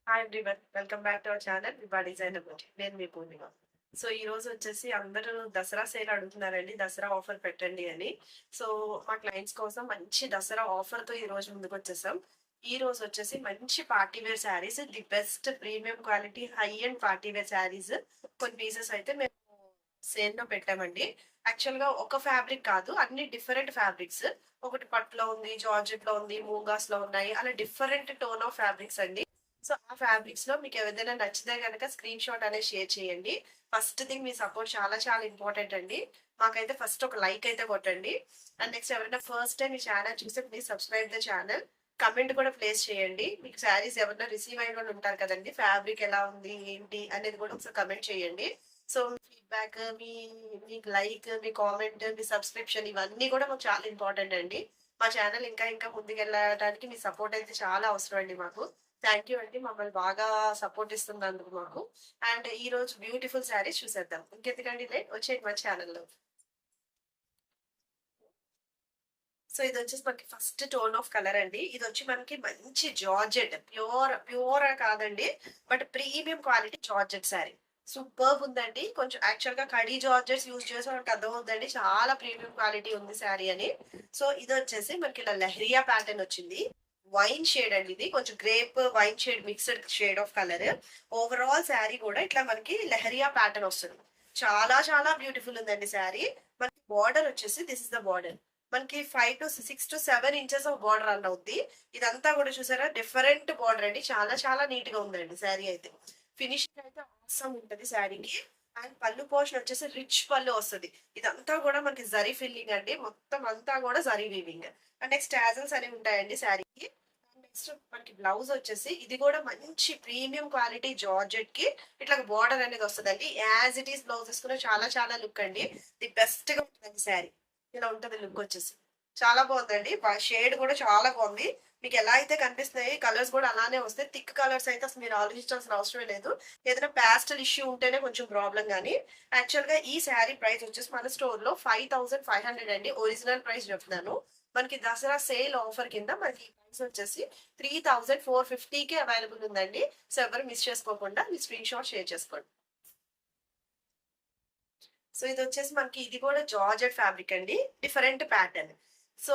Hi everyone. Welcome back to our channel Vibha designer boutique. నేను మీ పూర్ణిమ. So ఈ రోజు వచ్చేసి అందరూ దసరా సేల్ అడుగుతున్నారండి. దసరా ఆఫర్ పెట్టండి అని. సో మా క్లయింట్స్ కోసం మంచి దసరా ఆఫర్‌తో ఈ రోజు ముందుకొచ్చేసాం. ఈ రోజు వచ్చేసి మంచి party wear saris, the best premium quality high end party wear saris కొన్ని పీసెస్ అయితే మేము సేల్‌లో పెట్టామండి. యాక్చువల్‌గా ఒక ఫ్యాబ్రిక్ కాదు, అన్ని డిఫరెంట్ ఫ్యాబ్రిక్స్. ఒకటి పట్టులో ఉంది, జార్జెట్‌లో ఉంది, మూంగాస్‌లో ఉన్నాయి. అలా డిఫరెంట్ టోన్ ఆఫ్ ఫ్యాబ్రిక్స్ అండి. సో ఆ ఫ్యాబ్రిక్స్ లో మీకు ఏదైనా నచ్చితే కనుక స్క్రీన్ షాట్ అనేది షేర్ చేయండి. ఫస్ట్ థింగ్ మీ సపోర్ట్ చాలా చాలా ఇంపార్టెంట్ అండి. మాకైతే ఫస్ట్ ఒక లైక్ అయితే కొట్టండి. అండ్ నెక్స్ట్ ఎవరైనా ఫస్ట్ టైం ఈ ఛానల్ చూస్తే please subscribe the channel. Comment కూడా ప్లేస్ చేయండి. మీకు శారీస్ ఎవరైనా రిసీవ్ అయిన వాళ్ళు ఉంటారు కదండి, ఫ్యాబ్రిక్ ఎలా ఉంది ఏంటి అనేది కూడా ఒకసారి కమెంట్ చేయండి. సో మీ ఫీడ్బ్యాక్, మీకు లైక్, మీ కామెంట్, మీ సబ్స్క్రిప్షన్ ఇవన్నీ కూడా మాకు చాలా ఇంపార్టెంట్ అండి. మా ఛానల్ ఇంకా ఇంకా ముందుకెళ్ళడానికి మీ సపోర్ట్ అయితే చాలా అవసరం అండి మాకు. థ్యాంక్ యూ అండి. మమ్మల్ని బాగా సపోర్ట్ ఇస్తున్నందుకు మాకు. అండ్ ఈ రోజు బ్యూటిఫుల్ శారీస్ చూసేద్దాం. ఇంకెందుకండి లేట్, వచ్చేయండి మా ఛానల్‌లో. సో ఇదొచ్చేసి మనకి ఫస్ట్ టోన్ ఆఫ్ కలర్ అండి. ఇదొచ్చి మనకి మంచి జార్జెట్. ప్యూర్ కాదండి. But premium quality georgette sari. Superb ఉందండి. కొంచెం యాక్చువల్‌గా కడీ జార్జెట్స్ యూజ్ చేస్తే మనకు అర్థమవుద్దండి. చాలా ప్రీమియం క్వాలిటీ ఉంది శారీ అని. సో ఇదొచ్చేసి మనకి ఇలా లెహరియా ప్యాటర్న్ వచ్చింది. వైన్ షేడ్ అండి ఇది. కొంచెం grape wine shade mixed shade of colour. Overall sari కూడా ఇట్లా మనకి లెహరియా ప్యాటర్న్ వస్తుంది. చాలా చాలా బ్యూటిఫుల్ ఉందండి శారీ. మనకి బార్డర్ వచ్చేసి దిస్ ఇస్ ద బార్డర్. మనకి 6 to 7 inches of border run అవుద్ది. ఇదంతా కూడా చూసారా, డిఫరెంట్ బార్డర్ అండి. చాలా చాలా నీట్ గా ఉందండి శారీ అయితే. ఫినిషింగ్ అయితే అవసరం ఉంటది శారీకి. అండ్ పళ్ళు పోర్షన్ వచ్చేసి రిచ్ పళ్ళు వస్తుంది. ఇదంతా కూడా మనకి జరీ ఫిల్లింగ్ అండి. మొత్తం అంతా కూడా zari weaving. And next tassels అనేవి ఉంటాయండి శారీకి. నెక్స్ట్ మనకి బ్లౌజ్ వచ్చేసి ఇది కూడా మంచి ప్రీమియం క్వాలిటీ జార్జెట్ కి ఇట్లా బార్డర్ అనేది వస్తుందండి. యాజ్ ఇట్ ఈస్ బ్లౌజ్ వేసుకున్న చాలా చాలా లుక్ అండి. ది బెస్ట్ గా ఉంటుంది శారీ. ఇలా ఉంటది లుక్ వచ్చేసి. చాలా బాగుందండి. షేడ్ కూడా చాలా బాగుంది. మీకు ఎలా అయితే కనిపిస్తున్నాయి కలర్స్ కూడా అలానే వస్తాయి. థిక్ కలర్స్ అయితే అసలు మీరు ఆలోచించాల్సిన అవసరమే లేదు. ఏదైనా ప్యాస్టల్ ఇష్యూ ఉంటేనే కొంచెం ప్రాబ్లం గానీ, యాక్చువల్ గా ఈ శారీ ప్రైస్ వచ్చేసి మన స్టోర్ లో 5500 అండి. ఒరిజినల్ ప్రైస్ చెప్తున్నాను. మనకి దసరా సేల్ ఆఫర్ కింద మనకి ఈ ప్రైస్ వచ్చేసి 3450కే అవైలబుల్ ఉందండి. సో ఎవరు మిస్ చేసుకోకుండా మీ స్క్రీన్ షాట్ షేర్ చేసుకోండి. సో ఇదొచ్చేసి మనకి ఇది కూడా జార్జెట్ ఫ్యాబ్రిక్ అండి. Different pattern. సో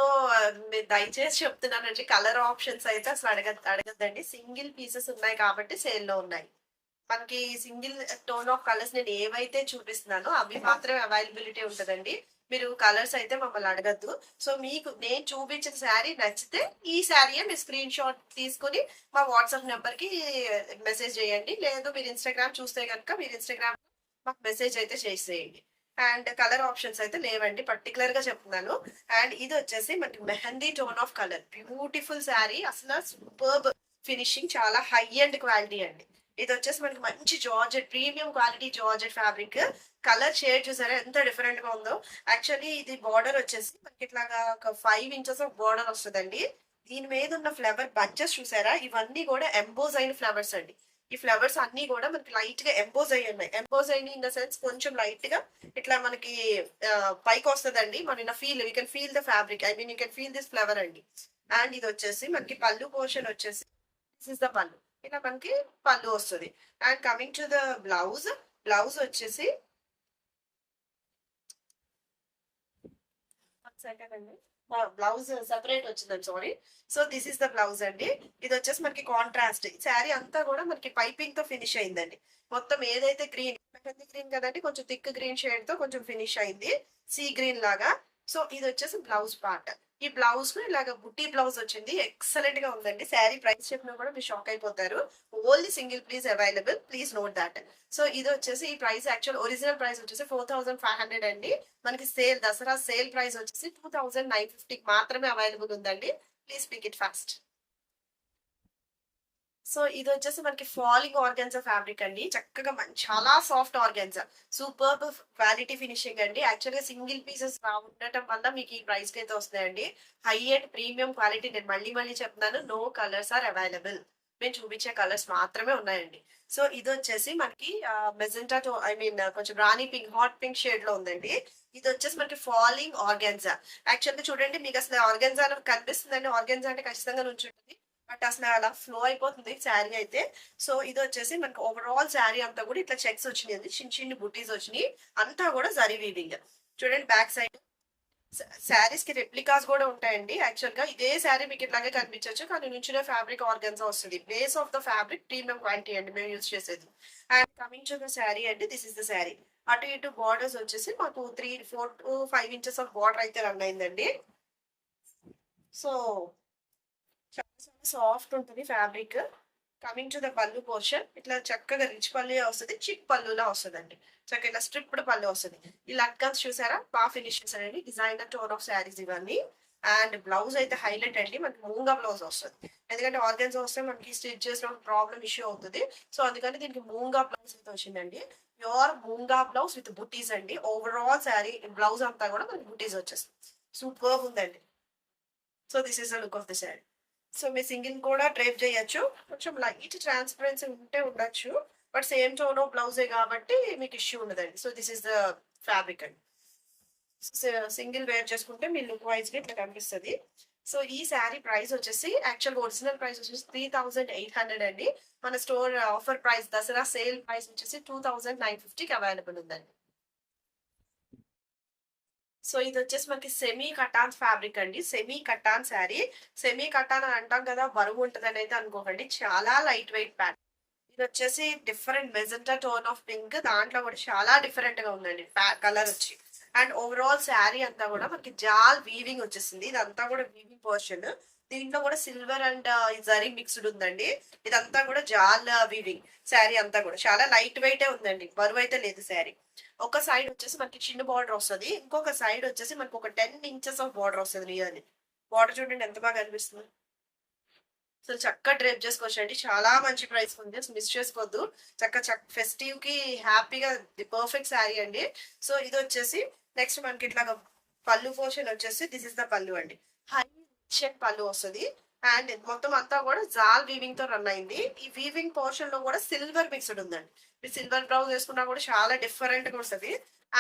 మీరు దయచేసి చెప్తున్నానండి, కలర్ ఆప్షన్స్ అయితే అసలు అడగద్దండి. సింగిల్ పీసెస్ ఉన్నాయి కాబట్టి సేల్‌లో ఉన్నాయి. మనకి సింగిల్ టోన్ ఆఫ్ కలర్స్ నేను ఏవైతే చూపిస్తున్నానో అవి మాత్రమే అవైలబిలిటీ ఉంటదండి. మీరు కలర్స్ అయితే మమ్మల్ని అడగద్దు. సో మీకు నేను చూపించిన శారీ నచ్చితే ఈ శారీయే మీరు స్క్రీన్ షాట్ తీసుకొని మా వాట్సాప్ నెంబర్‌కి మెసేజ్ చేయండి. లేదు మీరు ఇన్‌స్టాగ్రామ్ చూస్తే గనుక మీరు ఇన్‌స్టాగ్రామ్ మాకు మెసేజ్ అయితే చేసేయండి. అండ్ కలర్ ఆప్షన్స్ అయితే లేవండి, పర్టికులర్ గా చెప్తున్నాను. అండ్ ఇది వచ్చేసి మనకి mehndi tone of colour. Beautiful sari, అసలు సూపర్బ్ ఫినిషింగ్, చాలా హై అండ్ క్వాలిటీ అండి. ఇది వచ్చేసి మనకి మంచి georgette, premium quality georgette fabric. Colour shade చూసారా ఎంత డిఫరెంట్ గా ఉందో. యాక్చువల్లీ ఇది బార్డర్ వచ్చేసి మనకి ఇట్లాగా ఒక 5 ఇంచెస్ ఆఫ్ బార్డర్ వస్తుందండి. దీని మీద ఉన్న ఫ్లవర్ బడ్జెస్ చూసారా, ఇవన్నీ కూడా ఎంబోజ్ అయిన ఫ్లవర్స్ అండి. ఈ ఫ్లవర్స్ అన్ని కూడా మనకి లైట్ గా ఎంబోజ్ అయ్యి ఉన్నాయి. ఎంబోజ్ అయ్యి ఇన్ ద సెన్స్ కొంచెం లైట్ గా ఇట్లా మనకి పైకి వస్తుందండి. మన feel, you can feel the fabric, I mean you can feel this flower అండి. అండ్ ఇది వచ్చేసి మనకి పళ్ళు పోర్షన్ వచ్చేసి దిస్ ఇస్ ద పళ్ళు. ఇలా మనకి పళ్ళు వస్తుంది. And coming to the blouse. Blouse వచ్చేసి సెకండ్ అండి, బ్లౌజ్ సెపరేట్ వచ్చిందండి, sorry. So this is the blouse అండి. ఇది వచ్చేసి మనకి కాంట్రాస్ట్. శారీ అంతా కూడా మనకి పైపింగ్ తో ఫినిష్ అయిందండి. మొత్తం ఏదైతే గ్రీన్, మెహందీ గ్రీన్ కదండి, కొంచెం థిక్ గ్రీన్ షేడ్ తో కొంచెం ఫినిష్ అయింది, సీ గ్రీన్ లాగా. సో ఇది వచ్చేసి బ్లౌజ్ పార్ట్. ఈ బ్లౌజ్ కు ఇలాగ బుట్టి బ్లౌజ్ వచ్చింది. ఎక్సలెంట్ గా ఉందండి. శారీ ప్రైస్ చెప్పినా కూడా మీరు షాక్ అయిపోతారు. Only single piece available, please note that. So ఇది వచ్చేసి ఈ ప్రైస్, యాక్చువల్ ఒరిజినల్ ప్రైస్ వచ్చేసి 4500 అండి. మనకి సేల్, దసరా సేల్ ప్రైస్ వచ్చేసి 2950 మాత్రమే అవైలబుల్ ఉందండి. Please pick it fast. So ఇది వచ్చేసి మనకి ఫాలింగ్ ఆర్గన్జా ఫ్యాబ్రిక్ అండి. చక్కగా చాలా soft organza, superb quality finishing అండి. యాక్చువల్గా సింగిల్ పీసెస్ ఉండటం వల్ల మీకు ఈ ప్రైస్ కి అయితే వస్తాయండి. High and premium quality. నేను మళ్ళీ మళ్ళీ చెప్తున్నాను, నో కలర్స్ ఆర్ అవైలబుల్. మేము చూపించే కలర్స్ మాత్రమే ఉన్నాయండి. సో ఇది వచ్చేసి మనకి మెజెంటా టు, ఐ మీన్ కొంచెం రాణి పింక్, హాట్ పింక్ షేడ్ లో ఉందండి. ఇది వచ్చేసి మనకి ఫాలింగ్ ఆర్గన్జా. యాక్చువల్గా చూడండి, మీకు అసలు ఆర్గన్జా కనిపిస్తుందండి. ఆర్గన్జా అంటే ఖచ్చితంగా నుంచి ఉంటుంది. బట్ అసలు అలా ఫ్లో అయిపోతుంది శారీ అయితే. సో ఇది వచ్చేసి మనకి ఓవరాల్ శారీ అంతా కూడా ఇట్లా చెక్స్ వచ్చినాయి, చిన్న చిన్న బుటీస్ వచ్చినాయి. అంతా కూడా జరీ వీవింగ్. చూడండి బ్యాక్ సైడ్ శారీస్ కి రెప్లికాస్ కూడా ఉంటాయండి. యాక్చువల్ గా ఇదే శారీ మీకు ఇట్లాగే కనిపించవచ్చు, కానీ నుంచిన ఫ్యాబ్రిక్ ఆర్గన్సా వస్తుంది. Base of the fabric premium quality అండి మేము యూజ్ చేసేది. And coming to the sari అండి, దిస్ ఇస్ ద శారీ. అటు ఇటు బార్డర్స్ వచ్చేసి మాకు 3, 4 to 5 ఇంచెస్ ఆఫ్ బార్డర్ అయితే రన్ అయిందండి. సో చాలా చాలా సాఫ్ట్ ఉంటుంది ఫ్యాబ్రిక్. కమింగ్ టు ద పళ్ళు పోర్షన్, ఇట్లా చక్కగా రిచ్ పళ్ళు వస్తుంది, చిక్ పళ్ళులా వస్తుందండి. చక్కగా ఇలా స్ట్రిప్డ్ పళ్ళు వస్తుంది. ఈ లట్కన్స్ చూసారా, బాగా ఫినిష్ చేశారండి. డిజైనర్ టోన్ ఆఫ్ శారీస్ ఇవన్నీ. అండ్ బ్లౌజ్ అయితే హైలైట్ అండి, మనకి మూంగా బ్లౌజ్ వస్తుంది. ఎందుకంటే ఆర్గన్స్ వస్తే మనకి స్టిచ్ చేసిన ప్రాబ్లమ్ ఇష్యూ అవుతుంది. సో అందుకని దీనికి మూంగా బ్లౌజ్ అయితే వచ్చిందండి. ప్యూర్ మూంగా బ్లౌజ్ విత్ బుటీస్ అండి. ఓవరాల్ శారీ బ్లౌజ్ అంతా కూడా మనకి బుటీస్ వచ్చేస్తుంది. సూపర్ ఉందండి. So this is the look of the sari. So మీరు సింగిల్ కూడా డ్రైప్ చేయొచ్చు. కొంచెం లైట్ ట్రాన్స్పరెన్సీ ఉంటే ఉండొచ్చు, బట్ సేమ్ టోన్ బ్లౌజే కాబట్టి మీకు ఇష్యూ ఉండదండి. So this is the fabric అండి. సింగిల్ వేర్ చేసుకుంటే మీ లుక్ వైజ్ గా ఇట్లా కనిపిస్తుంది. సో ఈ శారీ ప్రైస్ వచ్చేసి యాక్చువల్ ఒరిజినల్ ప్రైస్ వచ్చేసి 3800 అండి. మన store offer price Dasara sale price వచ్చేసి 2950కి అవైలబుల్ ఉందండి. సో ఇది వచ్చేసి మనకి సెమీ కటాన్ ఫ్యాబ్రిక్ అండి. Semi cotton sari. Semi cotton అని అంటాం కదా, బరువు ఉంటుందని అయితే అనుకోకండి. చాలా లైట్ వెయిట్ ప్యాటర్న్. ఇది వచ్చేసి different magenta tone of pink, దాంట్లో కూడా చాలా డిఫరెంట్ గా ఉందండి కలర్ వచ్చి. అండ్ ఓవరాల్ శారీ అంతా కూడా మనకి జాల్ వీవింగ్ వచ్చేసింది. ఇదంతా కూడా వీవింగ్ పోర్షన్. దీంట్లో కూడా సిల్వర్ అండ్ జరీ మిక్స్డ్ ఉందండి. ఇదంతా కూడా జాల్ వీవింగ్. శారీ అంతా కూడా చాలా లైట్ వెయిటే ఉందండి, బరువు అయితే లేదు శారీ. ఒక సైడ్ వచ్చేసి మనకి చిన్న బార్డర్ వస్తుంది, ఇంకొక సైడ్ వచ్చేసి మనకి ఒక 10 ఇంచెస్ ఆఫ్ బార్డర్ వస్తుంది. నియర్లీ బార్డర్ చూడండి ఎంత బాగా కనిపిస్తుంది. అసలు చక్కగా డ్రేప్ చేసుకోవచ్చు అండి. చాలా మంచి ప్రైస్ ఉంది, అసలు మిస్ చేసుకోవద్దు. ఫెస్టివ్ కి హ్యాపీగా ది పర్ఫెక్ట్ శారీ అండి. సో ఇది వచ్చేసి నెక్స్ట్ మనకి ఇట్లాగా పళ్ళు పోర్షన్ వచ్చేసి దిస్ ఇస్ ద పళ్ళు అండి. హై పళ్ళు వస్తుంది. అండ్ మొత్తం అంతా కూడా జాల్ వీవింగ్ తో రన్ అయింది. ఈ వీవింగ్ పోర్షన్ లో కూడా సిల్వర్ మిక్స్డ్ ఉందండి. మీరు సిల్వర్ బ్లౌజ్ వేసుకున్నా కూడా చాలా డిఫరెంట్ గా వస్తుంది.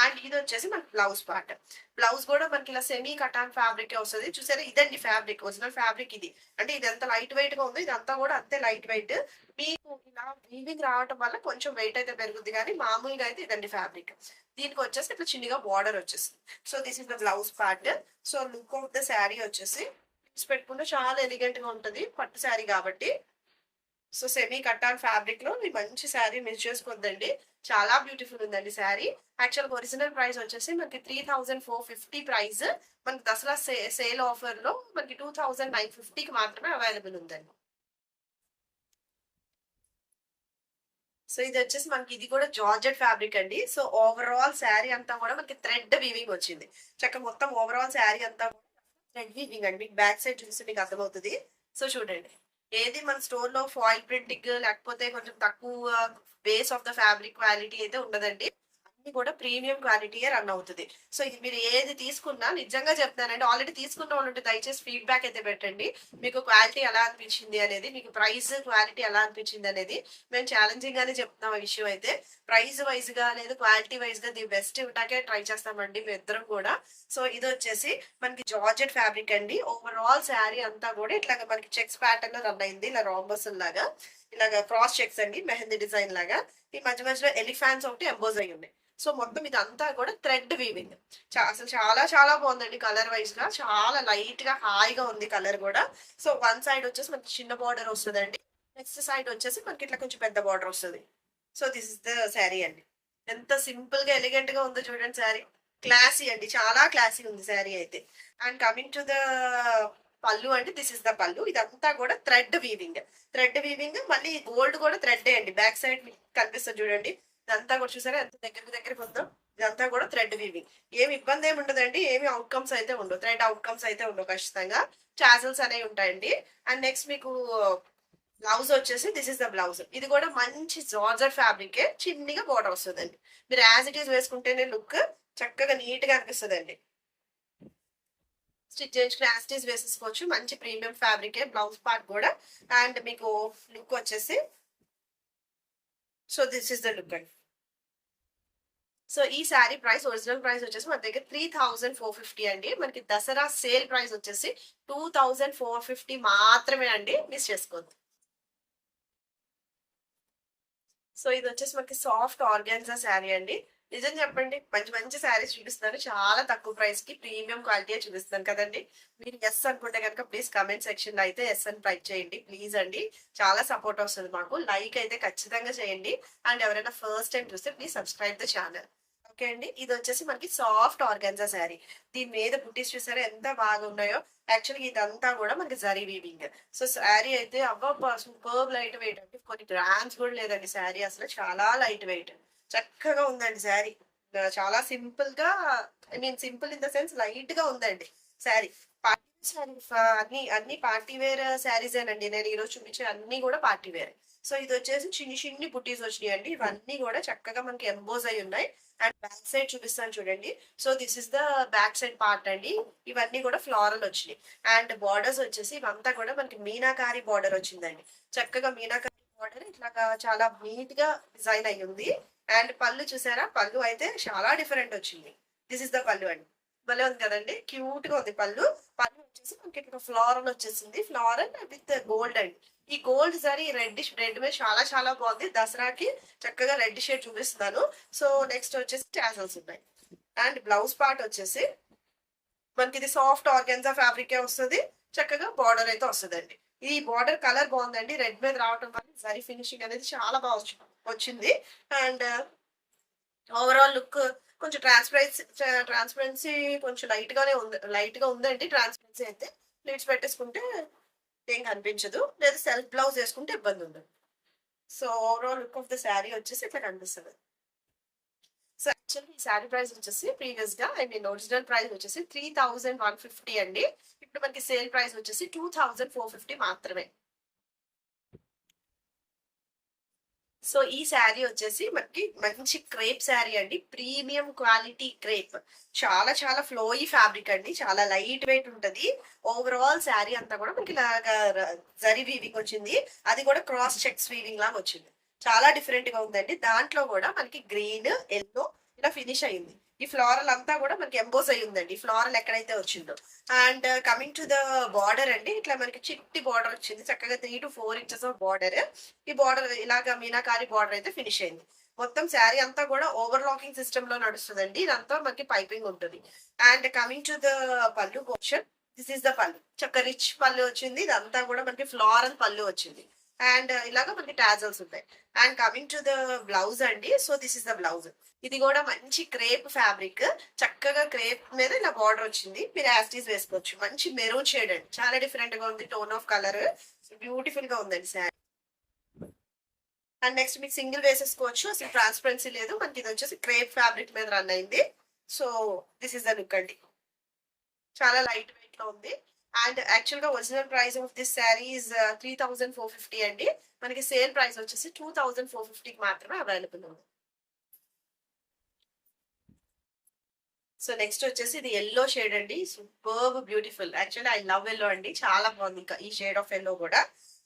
అండ్ ఇది వచ్చేసి మనకి బ్లౌజ్ పార్ట్. బ్లౌజ్ కూడా మనకి ఇలా సెమీ కటాన్ ఫ్యాబ్రిక్ వస్తుంది. చూసారా, ఇదండి ఫ్యాబ్రిక్, ఒరిజినల్ ఫ్యాబ్రిక్ ఇది. అంటే ఇది ఎంత లైట్ వెయిట్ గా ఉందో ఇదంతా కూడా అంతే లైట్ వెయిట్. మీకు ఇలా వీవింగ్ రావడం వల్ల కొంచెం వెయిట్ అయితే పెరుగుద్ది, కానీ మామూలుగా అయితే ఇదండి ఫ్యాబ్రిక్. దీనికి వచ్చేసి ఇట్లా చిన్నగా బార్డర్ వచ్చేసింది. So this is the blouse part. So look of the sari వచ్చేసి పెట్టుకుంటే చాలా ఎలిగెంట్ గా ఉంటది, పట్టు శారీ కాబట్టి. సో సెమీ కట్టాన్ ఫ్యాబ్రిక్ లో ఈ మంచి శారీ మిస్ చేసుకోవద్దండి. చాలా బ్యూటిఫుల్ ఉందండి శారీ. యాక్చువల్ ఒరిజినల్ ప్రైస్ వచ్చేసి మనకి 3450 ప్రైస్. మనకి దసరా సేల్ ఆఫర్ లో మనకి 2950కి మాత్రమే అవైలబుల్ ఉందండి. సో ఇది వచ్చేసి మనకి ఇది కూడా జార్జెట్ ఫ్యాబ్రిక్ అండి. సో ఓవరాల్ శారీ అంతా కూడా మనకి థ్రెడ్ వీవింగ్ వచ్చింది. చక్క మొత్తం ఓవరాల్ శారీ అంతా థ్రెడ్ వీవింగ్ అండి. మీకు బ్యాక్ సైడ్ చూస్తే మీకు అర్థమవుతుంది. సో చూడండి, ఏది మన స్టోర్ లో ఫాయిల్ ప్రింటింగ్ లేకపోతే కొంచెం తక్కువ base of the fabric quality అయితే ఉండదండి. అన్ని కూడా ప్రీమియం క్వాలిటీయే రన్ అవుతుంది. సో ఇది మీరు ఏది తీసుకున్నా నిజంగా చెప్తానండి, ఆల్రెడీ తీసుకున్న వాళ్ళు ఉంటే దయచేసి ఫీడ్బ్యాక్ అయితే పెట్టండి. మీకు క్వాలిటీ ఎలా అనిపించింది అనేది, మీకు ప్రైస్ క్వాలిటీ ఎలా అనిపించింది అనేది. మేము ఛాలెంజింగ్ గానే చెప్తున్నాం ఆ విషయం అయితే. ప్రైస్ వైజ్ గా లేదు క్వాలిటీ వైజ్ గా ది బెస్ట్ ఇవ్వటాకే ట్రై చేస్తామండి మేము ఇద్దరం కూడా. సో ఇది వచ్చేసి మనకి జార్జెట్ ఫ్యాబ్రిక్ అండి. ఓవరాల్ శారీ అంతా కూడా ఇట్లా మనకి చెక్స్ ప్యాటర్న్ లో రన్ అయింది, ఇలా రాంబస్ లాగా, ఇలాగా క్రాస్ చెక్స్ అండి, మెహందీ డిజైన్ లాగా. ఈ మధ్య మధ్యలో ఎలిఫాన్స్ ఒకటి ఎంబోజ్ అయి ఉన్నాయి. సో మొత్తం ఇదంతా కూడా థ్రెడ్ వీవింగ్. అసలు చాలా చాలా బాగుందండి. కలర్ వైజ్ గా చాలా లైట్ గా హాయిగా ఉంది కలర్ కూడా. సో వన్ సైడ్ వచ్చేసి మనకి చిన్న బార్డర్ వస్తుందండి, నెక్స్ట్ సైడ్ వచ్చేసి మనకి ఇట్లా కొంచెం పెద్ద బార్డర్ వస్తుంది. So this is the sari అండి. ఎంత సింపుల్ గా ఎలిగెంట్ గా ఉందో చూడండి శారీ. క్లాసీ అండి, చాలా క్లాసీ ఉంది శారీ అయితే. అండ్ కమింగ్ టు ద పళ్ళు అండి, దిస్ ఇస్ ద పళ్ళు. ఇదంతా కూడా థ్రెడ్ వీవింగ్. థ్రెడ్ వీవింగ్ మళ్ళీ గోల్డ్ కూడా థ్రెడ్ అండి. బ్యాక్ సైడ్ కనిపిస్తుంది చూడండి, ఇదంతా కూడా చూసారా ఎంత దగ్గరికి ఉందో. ఇదంతా కూడా థ్రెడ్ వీవింగ్. ఏమి ఇబ్బంది ఏమి ఉండదండి, ఏమి అవుట్కమ్స్ అయితే ఉండవు, థ్రెడ్ అవుట్కమ్స్ అయితే ఉండవు ఖచ్చితంగా. చాజల్స్ అనేవి ఉంటాయండి. అండ్ నెక్స్ట్ మీకు బ్లౌజ్ వచ్చేసి దిస్ ఇస్ ద బ్లౌజ్. ఇది కూడా మంచి జార్జెట్ ఫ్యాబ్రిక్, చిన్నగా బోర్డర్ వస్తుందండి. మీరు యాజ్ ఇట్ ఈస్ వేసుకుంటేనే లుక్ చక్కగా నీట్ గా అనిపిస్తుందండి. స్టిచ్ చేయించుకుని యాజ్ ఇట్ ఈస్ వేసేసుకోవచ్చు. మంచి ప్రీమియం ఫ్యాబ్రికే బ్లౌజ్ పార్ట్ కూడా. అండ్ మీకు లుక్ వచ్చేసి so this is the look అండి. సో ఈ శారీ ప్రైస్ ఒరిజినల్ ప్రైస్ వచ్చేసి మన దగ్గర 3450 అండి. మనకి దసరా సేల్ ప్రైస్ వచ్చేసి 2450 మాత్రమే అండి. మిస్ చేసుకోవద్దు. సో ఇది వచ్చేసి మనకి సాఫ్ట్ ఆర్గాన్జా శారీ అండి. నిజం చెప్పండి, మంచి మంచి శారీస్ చూపిస్తున్నాను చాలా తక్కువ ప్రైస్ కి, ప్రీమియం క్వాలిటీ చూపిస్తున్నాను కదండి. మీరు ఎస్ అనుకుంటే కనుక ప్లీజ్ కమెంట్ సెక్షన్ లో అయితే ఎస్ అని టైప్ చేయండి ప్లీజ్ అండి. చాలా సపోర్ట్ వస్తుంది మాకు. లైక్ అయితే ఖచ్చితంగా చేయండి. అండ్ ఎవరైనా ఫస్ట్ టైం చూస్తే please subscribe the channel. Okay అండి. ఇది వచ్చేసి మనకి సాఫ్ట్ ఆర్గాన్జా శారీ. దీని మీద బుట్టీస్ చూసారా ఎంత బాగా ఉన్నాయో. యాక్చువల్గా ఇదంతా కూడా మనకి జరీ వీవింగ్. సో శారీ అయితే అవ్వ సూపర్ లైట్ వెయిట్ అండి. కొన్ని గ్రామ్స్ కూడా లేదండి శారీ, అసలు చాలా లైట్ వెయిట్. చక్కగా ఉందండి శారీ. చాలా సింపుల్ గా, I mean simple in the sense light గా ఉందండి శారీ. పార్టీ శారీ, అన్ని అన్ని పార్టీ వేర్ శారీస్ ఏనండి. నేను ఈరోజు చూపించే అన్ని కూడా పార్టీ వేర్. సో ఇది వచ్చేసి చిన్ని చిన్ని బుట్టీస్ వచ్చినాయి అండి. ఇవన్నీ కూడా చక్కగా మనకి ఎంబోజ్ అయి ఉన్నాయి. అండ్ బ్యాక్ సైడ్ చూపిస్తాను చూడండి. So this is the back side part అండి. ఇవన్నీ కూడా ఫ్లోరల్ వచ్చినాయి. అండ్ బార్డర్స్ వచ్చేసి ఇవంతా కూడా మనకి మీనాకారి బార్డర్ వచ్చిందండి. చక్కగా మీనాకారి బార్డర్ ఇట్లాగా చాలా నీట్ గా డిజైన్ అయ్యి ఉంది. అండ్ పళ్ళు చూసారా, పళ్ళు అయితే చాలా డిఫరెంట్ వచ్చింది. దిస్ ఇస్ ద పళ్ళు అండి. భలే ఉంది కదండి, క్యూట్ గా ఉంది పళ్ళు. పళ్ళు వచ్చేసి మనకి ఇక్కడ ఫ్లోరల్ వచ్చేసింది. ఫ్లోరల్ విత్ గోల్డ్ అండి. ఈ గోల్డ్ సారీ రెడ్ మీద చాలా చాలా బాగుంది. దసరాకి చక్కగా రెడ్ షేడ్ చూపిస్తున్నాను. సో నెక్స్ట్ వచ్చేసి టాజల్స్ ఉన్నాయి. అండ్ బ్లౌజ్ పార్ట్ వచ్చేసి మనకి ఇది సాఫ్ట్ ఆర్గాన్జా ఫ్యాబ్రిక్ వస్తుంది. చక్కగా బార్డర్ అయితే వస్తుందండి. ఈ బార్డర్ కలర్ బాగుందండి, రెడ్ మీద రావటం వల్ల జరీ ఫినిషింగ్ అనేది చాలా బాగా వచ్చింది. అండ్ ఓవరాల్ లుక్ కొంచెం ట్రాన్స్పరెన్సీ కొంచెం లైట్ గా ఉందండి. ట్రాన్స్పరెన్సీ అయితే ప్లీట్స్ పెట్టేసుకుంటే ఏం కనిపించదు, లేదా సెల్ఫ్ బ్లౌజ్ వేసుకుంటే ఇబ్బంది ఉండదు. So overall look of the sari వచ్చేసి ఇట్లా కనిపిస్తుంది. సో యాక్చువల్లీ ఈ శారీ ప్రైస్ వచ్చేసి ప్రీవియస్ గా, ఐ మీన్ ఒరిజినల్ ప్రైస్ వచ్చేసి 3150 అండి. ఇప్పుడు మనకి సేల్ ప్రైస్ వచ్చేసి 2450 మాత్రమే. సో ఈ శారీ వచ్చేసి మనకి మంచి క్రేప్ శారీ అండి. Premium quality crepe. చాలా చాలా ఫ్లోయి ఫ్యాబ్రిక్ అండి. చాలా లైట్ వెయిట్ ఉంటది. ఓవరాల్ శారీ అంతా కూడా మనకి ఇలాగా జరీ వీవింగ్ వచ్చింది. అది కూడా క్రాస్ చెక్స్ వీవింగ్ లాగా వచ్చింది. చాలా డిఫరెంట్ గా ఉందండి. దాంట్లో కూడా మనకి గ్రీన్, ఎల్లో ఇలా ఫినిష్ అయింది. ఈ ఫ్లోరల్ అంతా కూడా మనకి ఎంబోస్ అయి ఉందండి, ఫ్లోరల్ ఎక్కడైతే వచ్చిందో. And coming to the border అండి, ఇట్లా మనకి చిట్టి బార్డర్ వచ్చింది. చక్కగా 3 to 4 inches ఆఫ్ బార్డర్. ఈ బార్డర్ ఇలాగా మీనాకారి బార్డర్ అయితే ఫినిష్ అయింది. మొత్తం శారీ అంతా కూడా ఓవర్ లాకింగ్ సిస్టమ్ లో నడుస్తుందండి. ఇదంతా మనకి పైపింగ్ ఉంటుంది. అండ్ కమింగ్ టు ద పళ్ళు పోర్షన్, దిస్ ఇస్ ద పళ్ళు. చక్క రిచ్ పళ్ళు వచ్చింది. ఇదంతా కూడా మనకి ఫ్లోరల్ పళ్ళు వచ్చింది. అండ్ ఇలాగా మనకి టాజల్స్ ఉంటాయి. And coming to the blouse అండి, so this is the blouse. ఇది కూడా మంచి క్రేప్ ఫ్యాబ్రిక్. చక్కగా క్రేప్ మీద ఇలా బార్డర్ వచ్చింది. మీరు యాస్టీస్ వేసుకోవచ్చు. మంచి మెరూన్ షేడ్ అండి, చాలా డిఫరెంట్ గా ఉంది. టోన్ ఆఫ్ కలర్ బ్యూటిఫుల్ గా ఉందండి శారీ. అండ్ నెక్స్ట్ మీకు సింగిల్ వేసేసుకోవచ్చు, అసలు ట్రాన్స్పరెన్సీ లేదు. మనకి ఇది వచ్చేసి క్రేప్ ఫ్యాబ్రిక్ మీద రన్ అయింది. So this is the look అండి. చాలా లైట్ వెయిట్ లో ఉంది. అండ్ యాక్చువల్ గా original price of this saris 3450 అండి. మనకి సేల్ ప్రైస్ వచ్చేసి 2450 మాత్రమే అవైలబుల్ ఉంది. సో నెక్స్ట్ వచ్చేసి ఇది ఎల్లో షేడ్ అండి. Super beautiful. Actually I love yellow అండి, చాలా బాగుంది ఇంకా ఈ షేడ్ ఆఫ్ ఎల్లో కూడా.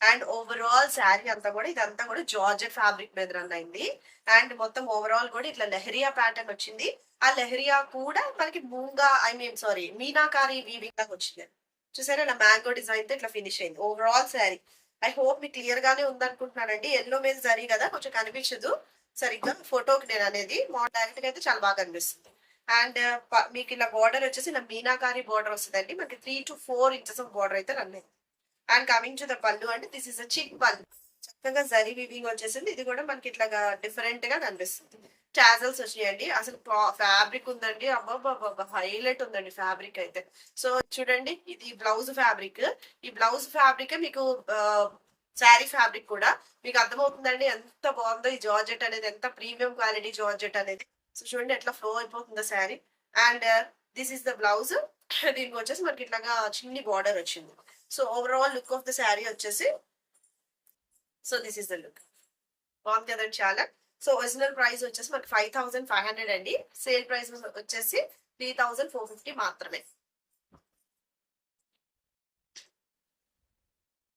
అండ్ ఓవరాల్ శారీ అంతా కూడా ఇదంతా కూడా జార్జెట్ ఫ్యాబ్రిక్ మీద రన్ అయింది. అండ్ మొత్తం ఓవరాల్ కూడా ఇట్లా లెహరియా ప్యాటర్న్ వచ్చింది. ఆ లెహరియా కూడా మనకి moonga, I mean sorry, meenakari weaving లాగా వచ్చింది. చూసారా, ఇలా మ్యాంగో డిజైన్ తో ఇట్లా ఫినిష్ అయింది ఓవరాల్ శారీ. ఐ హోప్ మీకు క్లియర్ గానే ఉందనుకుంటున్నానండి. ఎల్లో మీద జరీ కదా, కొంచెం కనిపించదు సరిగ్గా ఫోటోకి నేను అనేది. మా డైరెక్ట్ గా అయితే చాలా బాగా కనిపిస్తుంది. అండ్ మీకు ఇలా బార్డర్ వచ్చేసి ఇలా మీనాకారి బార్డర్ వస్తుందండి. మనకి 3 to 4 inches ఆఫ్ బార్డర్ అయితే రన్ అయింది. అండ్ కమింగ్ టు ద పళ్ళు అంటే దిస్ ఇస్ అ చిక్ పళ్ళు. చక్కగా జరీ వివింగ్ వచ్చేసింది. ఇది కూడా మనకి ఇట్లాగా డిఫరెంట్ గా కనిపిస్తుంది. టాజల్స్ వచ్చినాయండి. అసలు ఫ్యాబ్రిక్ ఉందండి, అబ్బాబ్బా హైలైట్ ఉందండి ఫ్యాబ్రిక్ అయితే. సో చూడండి, ఇది బ్లౌజ్ ఫ్యాబ్రిక్. ఈ బ్లౌజ్ ఫ్యాబ్రిక్ మీకు శారీ ఫ్యాబ్రిక్ కూడా మీకు అర్థమవుతుందండి ఎంత బాగుందో. ఈ జార్జెట్ అనేది ఎంత ప్రీమియం క్వాలిటీ జార్జెట్ అనేది. సో చూడండి ఎట్లా ఫ్లో అయిపోతుందో sari. And this is the blouse. దీనికి వచ్చేసి మనకి ఇట్లాగా చిన్ని బార్డర్ వచ్చింది. So overall look of the sari వచ్చేసి, so this is the look. బాగుంది కదండి చాలా. సో ఒరిజినల్ ప్రైస్ వచ్చేసి మనకి 5500 అండి. సేల్ ప్రైస్ వచ్చేసి 3450 మాత్రమే.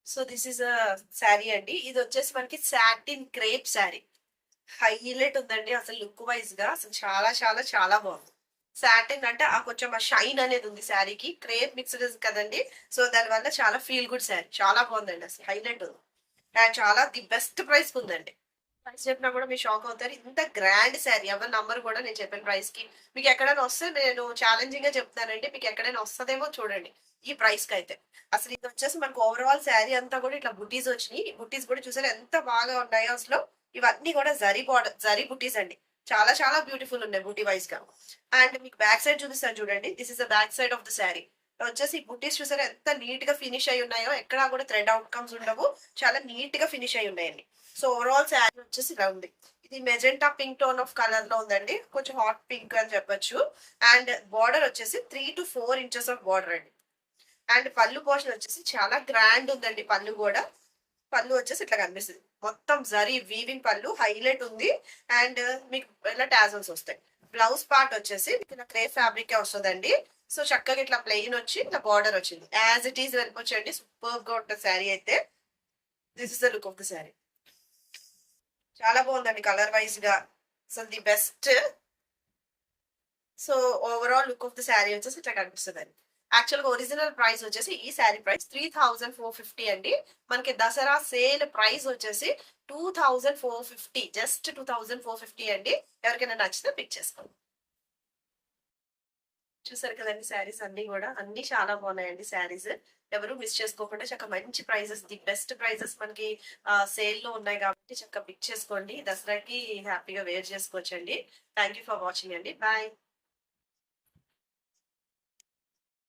So this is a sari అండి. ఇది వచ్చేసి మనకి సాటిన్ క్రేప్ శారీ. హైలైట్ ఉందండి. అసలు లుక్ వైస్‌గా అసలు చాలా చాలా చాలా బావుంది. సాటిన్ అంటే కొంచెం ఆ షైన్ అనేది ఉంది శారీకి. క్రేప్ మిక్స్‌డ్ కదండీ! సో, దానివల్ల చాలా ఫీల్ గుడ్ శారీ. చాలా బావుందండి అసలు హైలైట్ ఉంది. అండ్ చాలా ది బెస్ట్ ప్రైస్‌కుందండి. ప్రైస్ చెప్పినా కూడా మీరు షాక్ అవుతారు. ఇంత గ్రాండ్ శారీ ఎవరు నమ్మరు కూడా నేను చెప్పిన ప్రైస్‌కి. మీకెక్కడైనా వస్తే నేను ఛాలెంజింగ్‌గా చెప్తున్నానండి. మీకెక్కడైనా వస్తదేమో చూడండి. ఈ ప్రైస్‌కైతే. అసలు ఇదొచ్చేసి మనకు ఓవరాల్ శారీ అంతా కూడా ఇట్లా బుటీస్ వచ్చినియి. ఈ బుటీస్ కూడా చూసారా ఎంత బాగా ఉన్నాయో అసలు. ఇవన్నీ కూడా జరీ బుటీస్ అండి. చాలా చాలా బ్యూటిఫుల్ ఉన్నాయి బూటీ వైస్‌గా. అండ్ మీకు బ్యాక్ సైడ్ చూపిస్తాను చూడండి. This is the back side of the sari. వచ్చేసి బుటీస్ చూసారా ఎంత నీట్‌గా ఫినిష్ అయ్యి ఉన్నాయో. ఎక్కడా కూడా థ్రెడ్ ఔట్‌కమ్స్ ఉండవు. చాలా నీట్‌గా ఫినిష్ అయ్యి ఉన్నాయండి. సో, ఓవరాల్ శారీ వచ్చేసి ఇలా ఉంది. ఇది magenta pink tone of colour లో ఉందండి. కొంచెం హాట్ పింక్ అని చెప్పొచ్చు. అండ్ బార్డర్ వచ్చేసి 3-4 ఇంచెస్ ఆఫ్ బార్డర్ అండి. అండ్ పళ్ళు పోర్షన్ వచ్చేసి చాలా గ్రాండ్ ఉందండి పళ్ళు కూడా. పళ్ళు వచ్చేసి ఇట్లా కనిపిస్తది. మొత్తం జరీ వీవింగ్ పళ్ళు హైలైట్ ఉంది. అండ్ మీకు ఇలా టాజల్స్ వస్తాయి. బ్లౌజ్ పార్ట్ వచ్చేసి మీకు ఇలా క్రేప్ ఫ్యాబ్రికే వస్తదండి. సో, చక్కగా ఇట్లా ప్లెయిన్ వచ్చి ఇట్లా బార్డర్ వచ్చింది. యాజ్ ఇట్ ఈస్ వెళ్ళిపోవచ్చండి. సూపర్‌గా ఉంటుంది శారీ అయితే. This is the look of the sari. చాలా బాగుందండి కలర్ వైస్‌గా. అసలు the best. So, overall look of the sari వచ్చేసి ఇట్లా కనిపిస్తదండి. యాక్చువల్‌గా ఒరిజినల్ ప్రైస్ వచ్చేసి ఈ శారీ ప్రైస్ 3450 అండి. మనకి దసరా సేల్ ప్రైస్ వచ్చేసి 2450 జస్ట్ 2450 అండి. ఎవరికైనా నచ్చితే పిక్ చేసుకోండి. చూసారు కదండీ శారీస్ అన్నీ గూడా. అన్నీ చాలా బాగున్నాయండి శారీస్. ఎవరు మిస్ చేసుకోకుండా చక్కగా మంచి ప్రైజెస్ ది బెస్ట్ ప్రైజెస్ మనకి సేల్‌లో ఉన్నాయి కాబట్టి చక్కగా పిక్ చేసుకోండి. దసరాకి హ్యాపీగా వేర్ చేసుకోవచ్చండి. థాంక్ యూ ఫర్ వాచింగ్ అండి. బాయ్.